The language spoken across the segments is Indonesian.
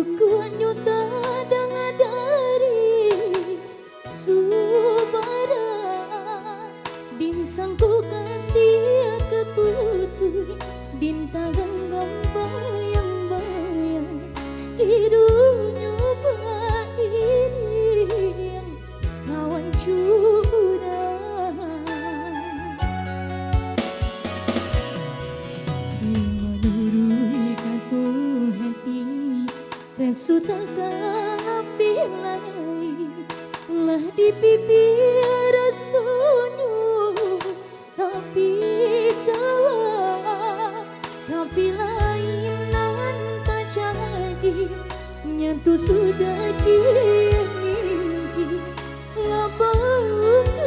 Tukuanyo tadang dari subara din sangko kasih keputu din tagang bayang-bayang kirunyo bairian kawan curang menurui katu hati resu takkan pilai lah di pipi rasonyo tapi jawab tapi lainan tak jadi nyentuh sudah kini lapangkai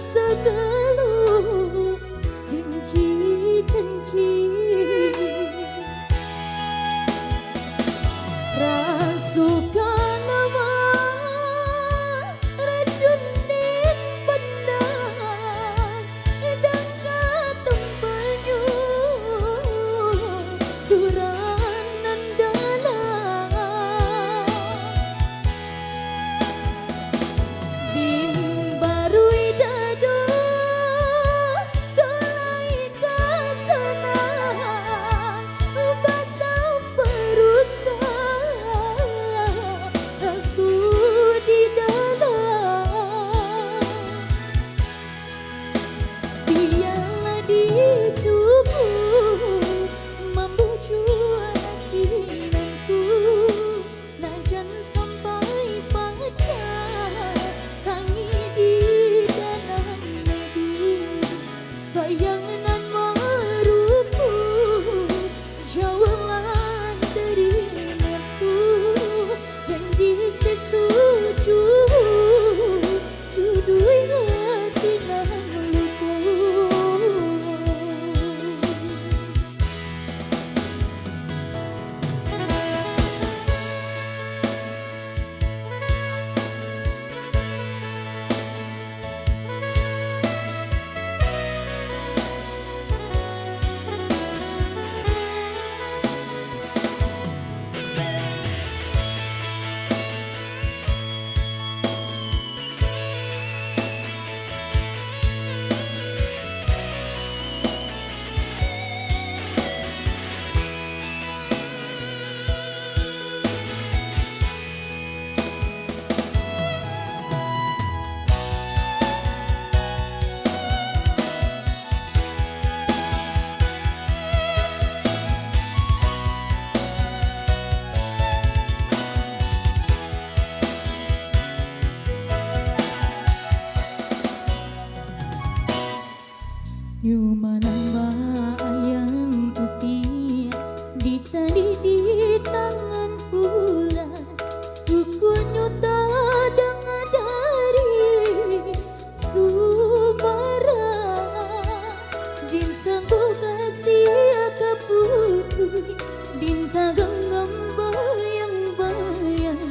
segala janji-janji rasukan nama racun din benang dan katung penyu duranan dalam din barui dado dolai kasana batau perusaha rasu di dalam biarlah dicubu membujuk hatiku najan sampai pacar tangi di dalam nadi bayangan merupu jauhlah dari aku jadi sesuju sudui hati laluku Yumanamba ayam putih ditadi di tangan ular tukunyo tadang dari subara din sangko kasih keputu din tagang bayang-bayang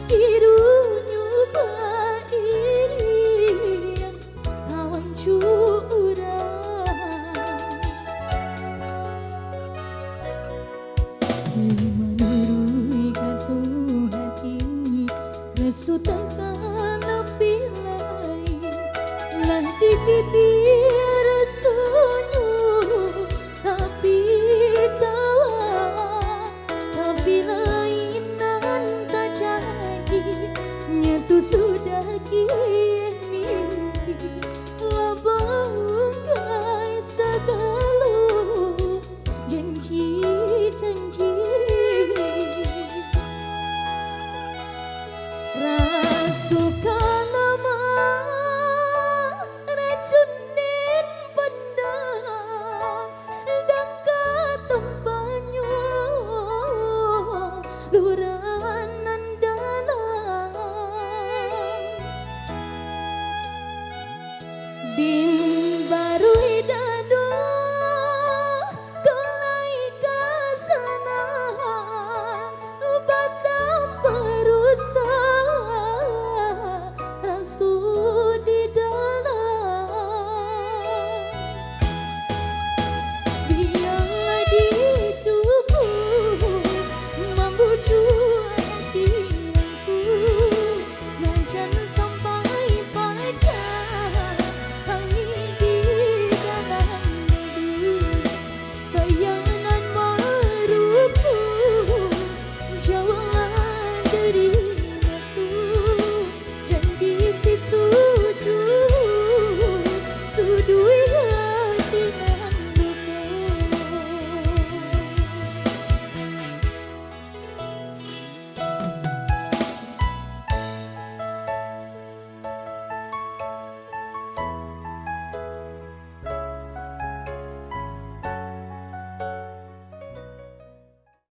kirunyo bairian kawan curang menurui katu hati resu takkan pilai lah di pipi rasonyo tapi jawab tapi lainan tak jadi nyentuh sudah kini